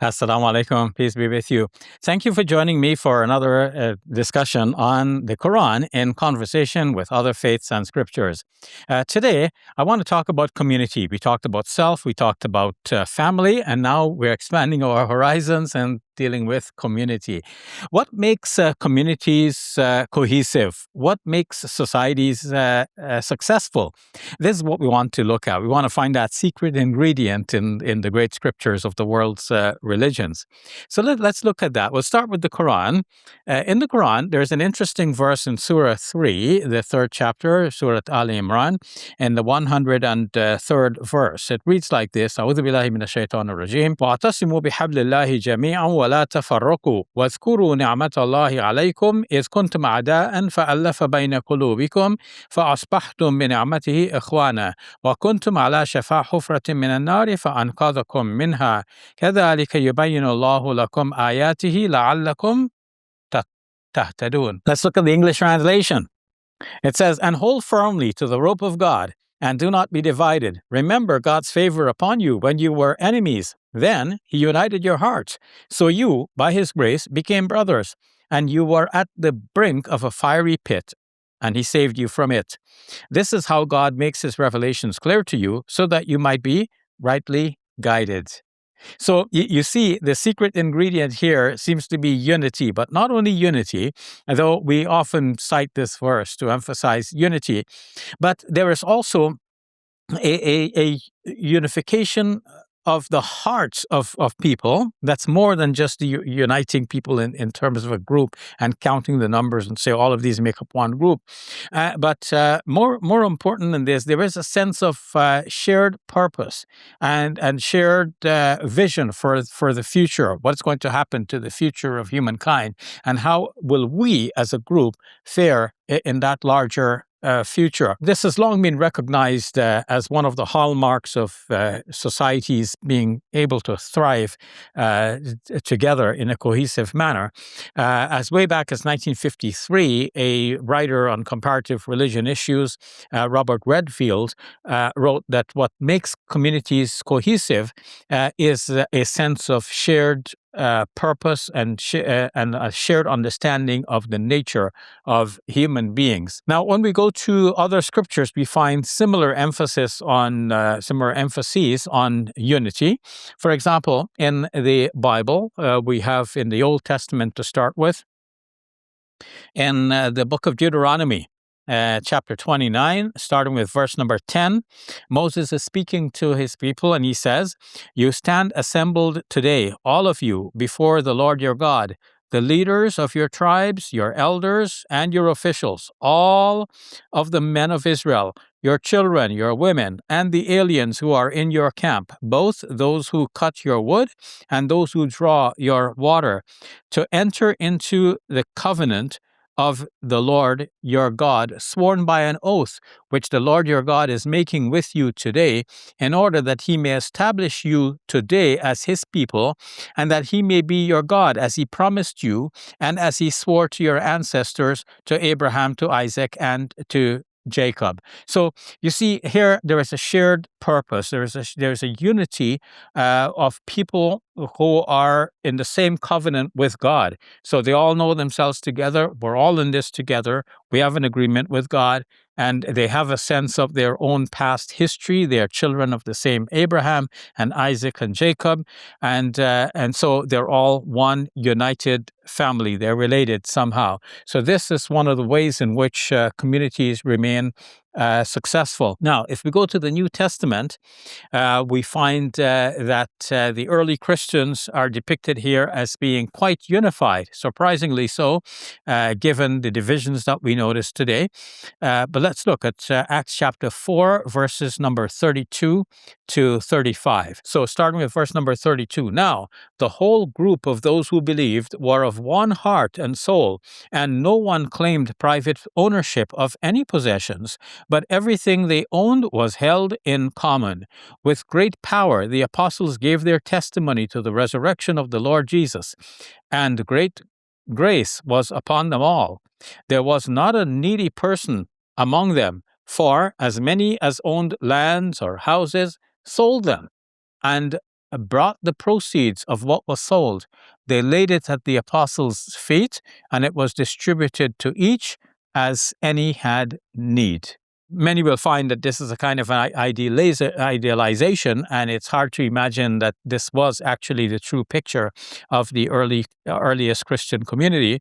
Assalamu alaikum, peace be with you. Thank you for joining me for another discussion on the Quran in conversation with other faiths and scriptures. Today, I want to talk about community. We talked about self, we talked about family, and now we're expanding our horizons and dealing with community. What makes communities cohesive? What makes societies successful? This is what we want to look at. We want to find that secret ingredient in the great scriptures of the world's religions. So let's look at that. We'll start with the Quran. In the Quran, there's an interesting verse in Surah 3, the third chapter, Surah Ali Imran, in the 103rd verse. It reads like this, أعوذ بالله من الشيطان الرجيم واعتصموا بحبل الله جميعا ولا تفرقوا واذكروا نعمة الله عليكم إذ كنتم أعداء فألف بين قلوبكم فأصبحتم بنعمته إخوانا وكنتم على شفا حفرة من النار فأنقذكم منها كذلك يبين الله لكم آياته لعلكم تهتدون. Let's look at the English translation. It says, and hold firmly to the rope of God, and do not be divided. Remember God's favor upon you when you were enemies. Then he united your hearts. So you, by his grace, became brothers, and you were at the brink of a fiery pit, and he saved you from it. This is how God makes his revelations clear to you, so that you might be rightly guided. So you see, the secret ingredient here seems to be unity, but not only unity, though we often cite this verse to emphasize unity, but there is also a unification of the hearts of people. That's more than just uniting people in terms of a group and counting the numbers and say all of these make up one group. But more important than this, there is a sense of shared purpose and shared vision for the future, what's going to happen to the future of humankind, and how will we as a group fare in that larger future. This has long been recognized as one of the hallmarks of societies being able to thrive together in a cohesive manner. As way back as 1953, a writer on comparative religion issues, Robert Redfield, wrote that what makes communities cohesive is a sense of shared purpose and a shared understanding of the nature of human beings. Now, when we go to other scriptures, we find similar emphases on unity. For example, in the Bible, we have in the Old Testament to start with, in the book of Deuteronomy, chapter 29, starting with verse number 10, Moses is speaking to his people, and he says, you stand assembled today, all of you, before the Lord your God, the leaders of your tribes, your elders, and your officials, all of the men of Israel, your children, your women, and the aliens who are in your camp, both those who cut your wood and those who draw your water, to enter into the covenant of the Lord your God, sworn by an oath, which the Lord your God is making with you today, in order that he may establish you today as his people, and that he may be your God, as he promised you, and as he swore to your ancestors, to Abraham, to Isaac, and to Jacob. So you see here there is a shared purpose. There's a unity of people who are in the same covenant with God. So they all know themselves together. We're all in this together. We have an agreement with God, and they have a sense of their own past history. They are children of the same Abraham and Isaac and Jacob, and so they're all one united family. They're related somehow. So this is one of the ways in which communities remain successful. Now, if we go to the New Testament, we find that the early Christians are depicted here as being quite unified, surprisingly so, given the divisions that we notice today. But let's look at Acts chapter 4, verses number 32 to 35. So starting with verse number 32, now the whole group of those who believed were of one heart and soul, and no one claimed private ownership of any possessions, but everything they owned was held in common. With great power, the apostles gave their testimony to the resurrection of the Lord Jesus, and great grace was upon them all. There was not a needy person among them, for as many as owned lands or houses sold them and brought the proceeds of what was sold. They laid it at the apostles' feet, and it was distributed to each as any had need. Many will find that this is a kind of an idealization, and it's hard to imagine that this was actually the true picture of the earliest Christian community.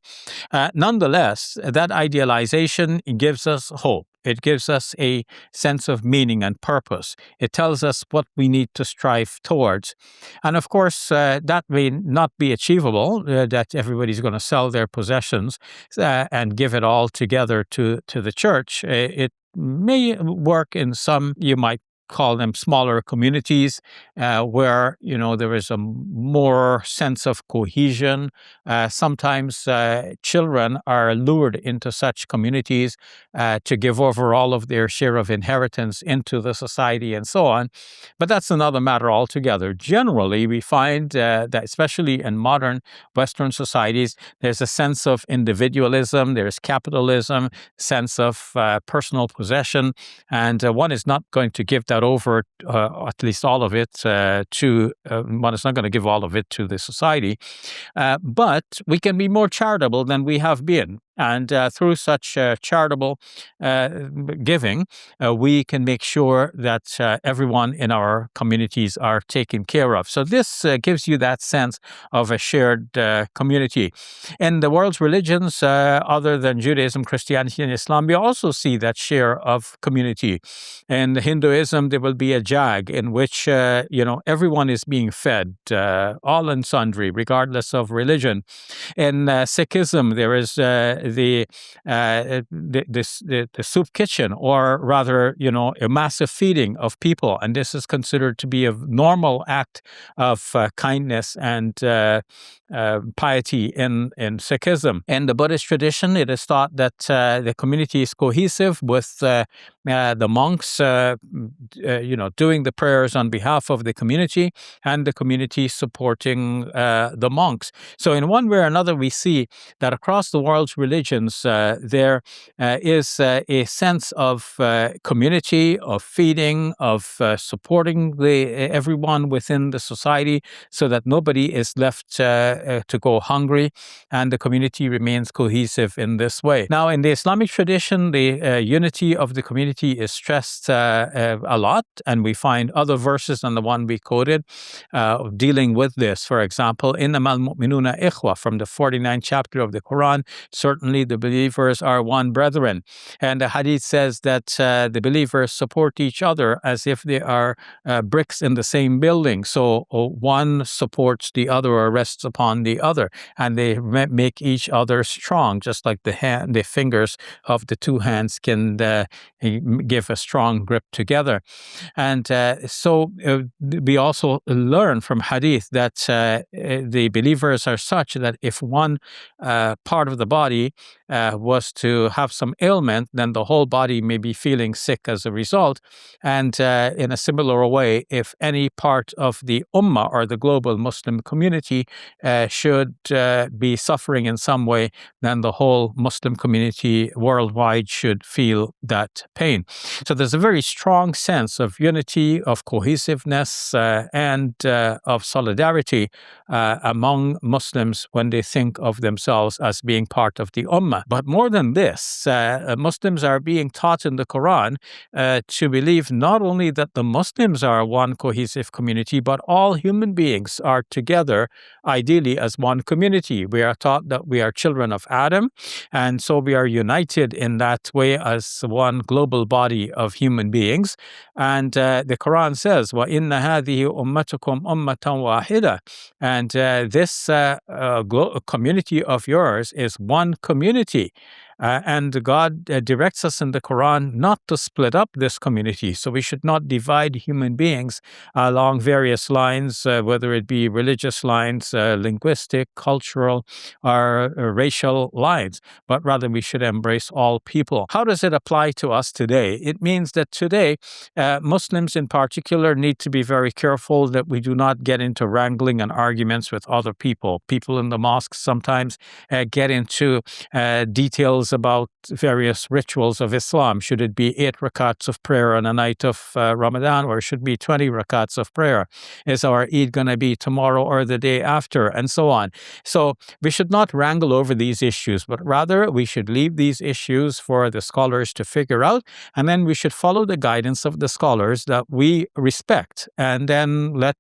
Nonetheless, that idealization gives us hope. It gives us a sense of meaning and purpose. It tells us what we need to strive towards. And of course, that may not be achievable, that everybody's going to sell their possessions and give it all together to the church. It may work in some, you might call them smaller communities, where there is a more sense of cohesion. Sometimes children are lured into such communities to give over all of their share of inheritance into the society and so on. But that's another matter altogether. Generally, we find that, especially in modern Western societies, there's a sense of individualism, there's capitalism, sense of personal possession, and one is not going to give that over, at least all of it, one is not going to give all of it to the society. But we can be more charitable than we have been. And through such charitable giving, we can make sure that everyone in our communities are taken care of. So this gives you that sense of a shared community. In the world's religions, other than Judaism, Christianity, and Islam, we also see that share of community. In Hinduism, there will be a jag in which everyone is being fed, all and sundry, regardless of religion. In Sikhism, there is the soup kitchen, or rather, a massive feeding of people, and this is considered to be a normal act of kindness and piety in Sikhism. In the Buddhist tradition, it is thought that the community is cohesive with the monks, doing the prayers on behalf of the community, and the community supporting the monks. So in one way or another, we see that across the world's religions, there is a sense of community, of feeding, of supporting everyone within the society, so that nobody is left to go hungry, and the community remains cohesive in this way. Now, in the Islamic tradition, the unity of the community is stressed a lot, and we find other verses than the one we quoted dealing with this. For example, innamal mu'minuna ikhwa, from the 49th chapter of the Quran, certainly the believers are one brethren. And the hadith says that the believers support each other as if they are bricks in the same building. So one supports the other or rests upon the other, and they make each other strong, just like the fingers of the two hands can give a strong grip together. And so we also learn from hadith that the believers are such that if one part of the body was to have some ailment, then the whole body may be feeling sick as a result. And in a similar way, if any part of the ummah or the global Muslim community should be suffering in some way, then the whole Muslim community worldwide should feel that pain. So there's a very strong sense of unity, of cohesiveness, and of solidarity among Muslims when they think of themselves as being part of the ummah. But more than this, Muslims are being taught in the Quran to believe not only that the Muslims are one cohesive community, but all human beings are together, ideally as one community. We are taught that we are children of Adam, and so we are united in that way as one global body of human beings. And the Quran says, وَإِنَّ هَذِهِ أُمَّتُكُمْ أُمَّةً وَاحِدَةً. And this community of yours is one community. And God directs us in the Quran not to split up this community. So we should not divide human beings along various lines, whether it be religious lines, linguistic, cultural, or racial lines, but rather we should embrace all people. How does it apply to us today? It means that today, Muslims in particular need to be very careful that we do not get into wrangling and arguments with other people. People in the mosques sometimes get into details details about various rituals of Islam. Should it be 8 rakats of prayer on a night of Ramadan, or should it be 20 rakats of prayer? Is our Eid going to be tomorrow or the day after? And so on. So we should not wrangle over these issues, but rather we should leave these issues for the scholars to figure out, and then we should follow the guidance of the scholars that we respect, and then let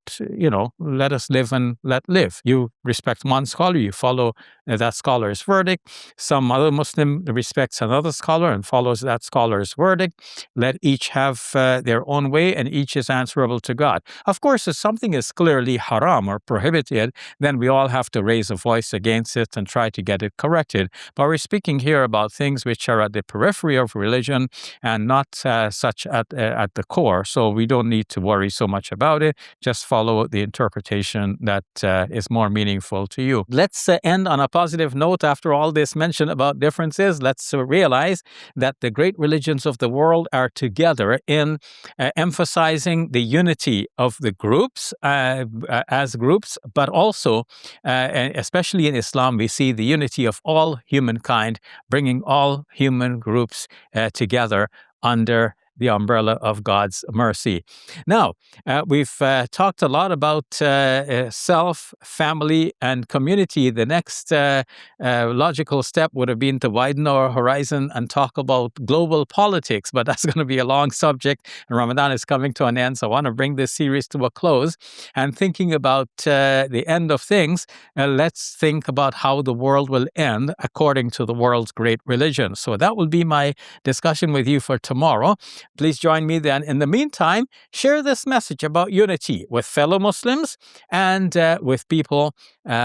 us live and let live. You respect one scholar, you follow that scholar's verdict. Some other Muslim respects another scholar and follows that scholar's verdict. Let each have their own way, and each is answerable to God. Of course, if something is clearly haram or prohibited, then we all have to raise a voice against it and try to get it corrected. But we're speaking here about things which are at the periphery of religion and not such at the core. So we don't need to worry so much about it. Just follow the interpretation that is more meaningful to you. Let's end on a positive note. After all this mention about differences, let's realize that the great religions of the world are together in emphasizing the unity of the groups as groups, but also, especially in Islam, we see the unity of all humankind, bringing all human groups together under the umbrella of God's mercy. Now, we've talked a lot about self, family, and community. The next logical step would have been to widen our horizon and talk about global politics, but that's going to be a long subject, and Ramadan is coming to an end, so I want to bring this series to a close. And thinking about the end of things, let's think about how the world will end according to the world's great religion. So that will be my discussion with you for tomorrow. Please join me then. In the meantime, share this message about unity with fellow Muslims and with people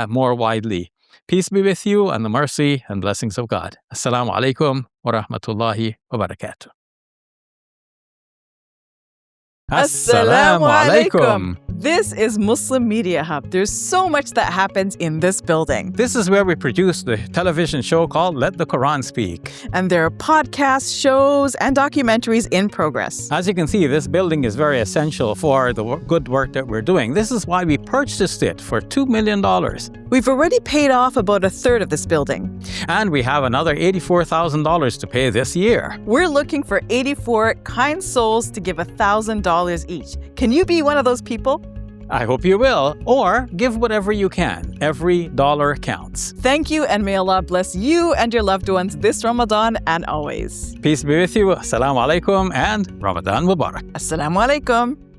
more widely. Peace be with you and the mercy and blessings of God. Assalamu alaikum wa rahmatullahi wa barakatuh. Assalamu alaikum. This is Muslim Media Hub. There's so much that happens in this building. This is where we produce the television show called Let the Quran Speak. And there are podcasts, shows, and documentaries in progress. As you can see, this building is very essential for the good work that we're doing. This is why we purchased it for $2 million. We've already paid off about a third of this building. And we have another $84,000 to pay this year. We're looking for 84 kind souls to give $1,000 each. Can you be one of those people? I hope you will, or give whatever you can. Every dollar counts. Thank you, and may Allah bless you and your loved ones this Ramadan and always. Peace be with you. Assalamu alaikum and Ramadan Mubarak. Assalamu alaikum.